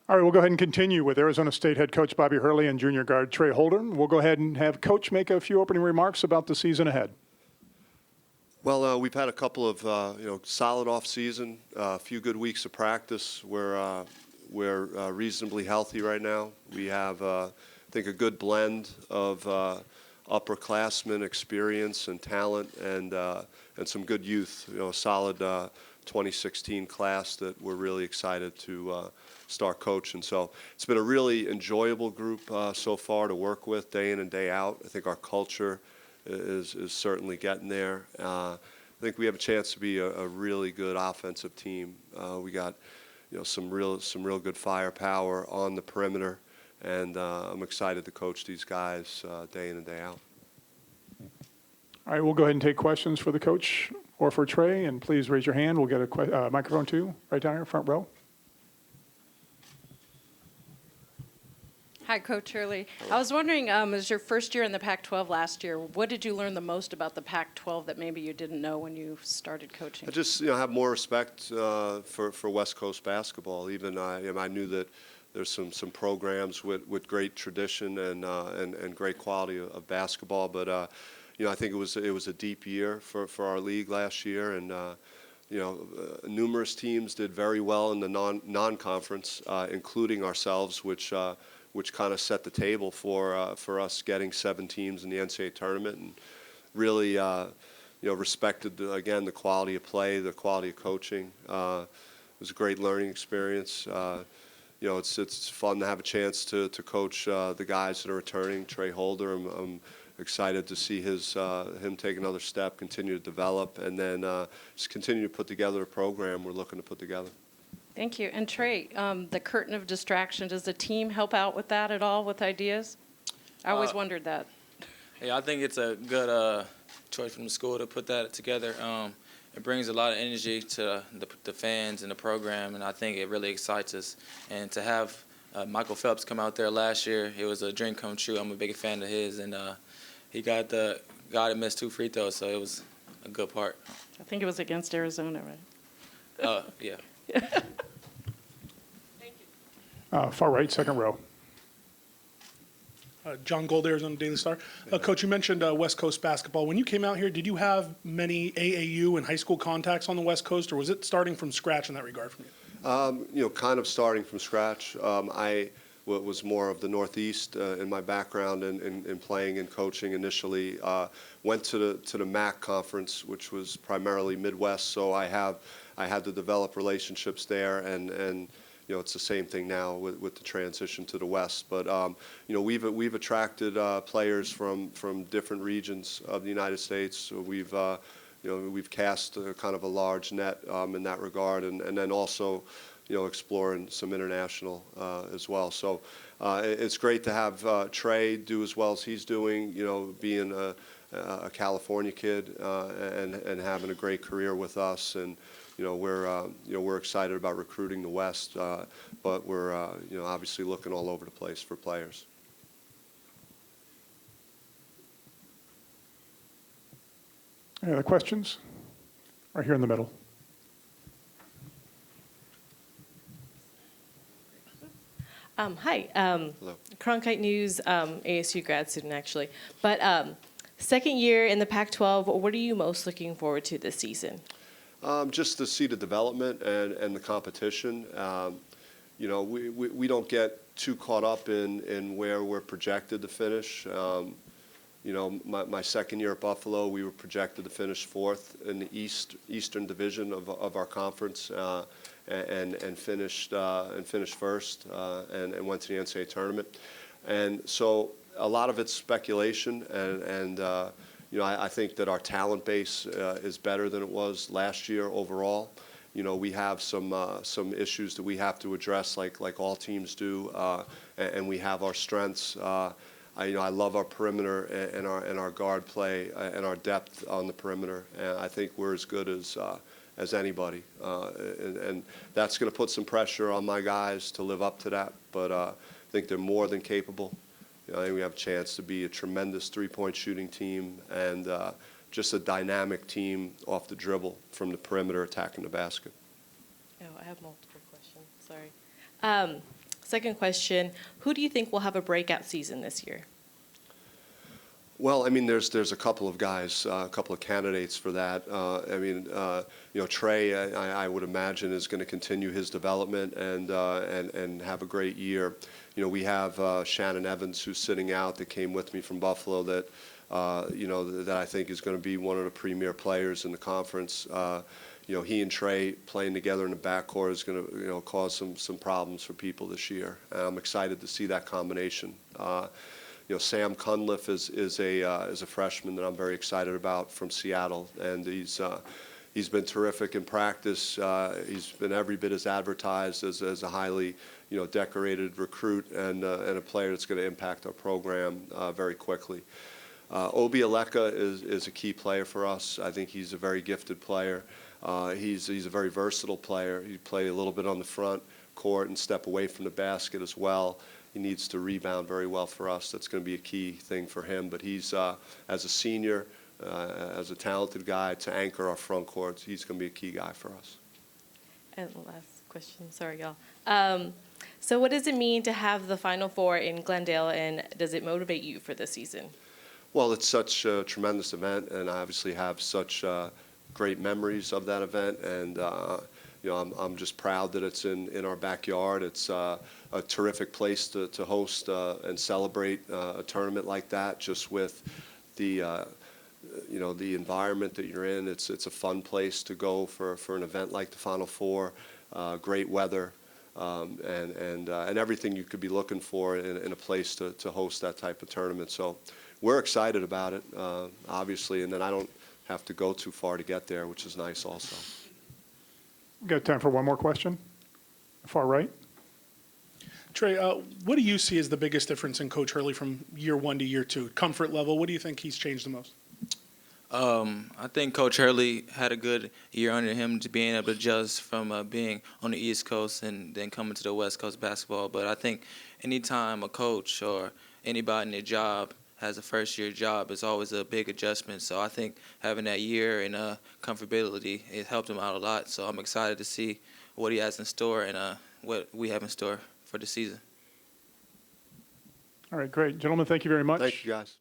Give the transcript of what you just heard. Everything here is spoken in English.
All right, we'll go ahead and continue with Arizona State head coach Bobby Hurley and junior guard Trey Holder. We'll go ahead and have Coach make a few opening remarks about the season ahead. Well, we've had a couple of solid off season, a few good weeks of practice. We're reasonably healthy right now. We have, I think, a good blend of upperclassmen experience and talent, and some good youth. A solid 2016 class that we're really excited to start coaching. So it's been a really enjoyable group so far to work with day in and day out. I think our culture is certainly getting there. I think we have a chance to be a really good offensive team. We got some real good firepower on the perimeter, and I'm excited to coach these guys day in and day out. All right, we'll go ahead and take questions for the coach or for Trey, and please raise your hand. We'll get a microphone too, right down here, front row. Hi, Coach Hurley. I was wondering, it was your first year in the Pac-12 last year. What did you learn the most about the Pac-12 that maybe you didn't know when you started coaching? I just have more respect for West Coast basketball. Even I knew that there's some programs with great tradition and great quality of basketball, but I think it was a deep year for our league last year, and numerous teams did very well in the non-conference, including ourselves, which kind of set the table for us getting 7 teams in the NCAA tournament, and really respected again the quality of play, the quality of coaching. It was a great learning experience. It's fun to have a chance to coach the guys that are returning. Trey Holder, I'm excited to see him take another step, continue to develop, and then just continue to put together a program we're looking to put together. Thank you. And Trey, the curtain of distraction, does the team help out with that at all, with ideas? I always wondered that. Yeah, I think it's a good choice from the school to put that together. It brings a lot of energy to the fans and the program, and I think it really excites us. And to have Michael Phelps come out there last year, it was a dream come true. I'm a big fan of his, and he got the guy that missed 2 free throws, so it was a good part. I think it was against Arizona, right? Yeah. Thank you. Far right, second row. John Gold, Arizona Daily Star. Coach, you mentioned West Coast basketball. When you came out here, did you have many AAU and high school contacts on the West Coast, or was it starting from scratch in that regard for you? Kind of starting from scratch. I was more of the Northeast in my background in playing and coaching initially. Went to the MAC conference, which was primarily Midwest, so I had to develop relationships there, and it's the same thing now with the transition to the West. But we've attracted players from different regions of the United States. So we've cast kind of a large net in that regard, and then also exploring some international as well. So it's great to have Trey do as well as he's doing. Being a California kid and having a great career with us, and we're excited about recruiting the West, but we're obviously looking all over the place for players. Any other questions? Right here in the middle. Hi. Hello. Cronkite News, ASU grad student, actually. But second year in the Pac-12, what are you most looking forward to this season? Just to see the development and the competition. We don't get too caught up in where we're projected to finish. My second year at Buffalo, we were projected to finish 4th in the Eastern Division of our conference, and finished first, and went to the NCAA tournament. And so a lot of it's speculation, and I think that our talent base is better than it was last year overall. We have some issues that we have to address, like all teams do, and we have our strengths. I love our perimeter and our guard play and our depth on the perimeter, and I think we're as good as anybody, and that's going to put some pressure on my guys to live up to that. But I think they're more than capable. I think we have a chance to be a tremendous three-point shooting team, and just a dynamic team off the dribble from the perimeter attacking the basket. Oh, I have multiple questions. Sorry. Second question, who do you think will have a breakout season this year? Well, I mean, there's a couple of guys, a couple of candidates for that. I mean, you know, Trey, I would imagine is going to continue his development and have a great year. You know, we have Shannon Evans, who's sitting out, that came with me from Buffalo, that you know, that I think is going to be one of the premier players in the conference. You know, he and Trey playing together in the backcourt is going to, you know, cause some problems for people this year. I'm excited to see that combination. You know, Sam Cunliffe is a freshman that I'm very excited about from Seattle, and he's been terrific in practice. He's been every bit as advertised as a highly, you know, decorated recruit and a player that's going to impact our program very quickly. Obi Aleka is a key player for us. I think he's a very gifted player. He's a very versatile player. He play a little bit on the front court and step away from the basket as well. He needs to rebound very well for us. That's going to be a key thing for him. But he's, as a senior, as a talented guy to anchor our front court, he's going to be a key guy for us. And last question, sorry, y'all. So what does it mean to have the Final Four in Glendale, and does it motivate you for this season? Well, it's such a tremendous event, and I obviously have such great memories of that event. And you know, I'm just proud that it's in our backyard. It's a terrific place to host and celebrate a tournament like that, just with the you know, the environment that you're in. It's a fun place to go for an event like the Final Four. Great weather, and everything you could be looking for in a place to host that type of tournament. So we're excited about it, obviously, and then I don't have to go too far to get there, which is nice also. We've got time for one more question. Far right. Trey, what do you see as the biggest difference in Coach Hurley from year one to year two? Comfort level, what do you think he's changed the most? I think Coach Hurley had a good year under him, to being able to adjust from being on the East Coast and then coming to the West Coast basketball. But I think anytime a coach or anybody in their job has a first-year job, it's always a big adjustment. So I think having that year and comfortability, it helped him out a lot. So I'm excited to see what he has in store and what we have in store for the season. All right, great. Gentlemen, thank you very much. Thank you, guys.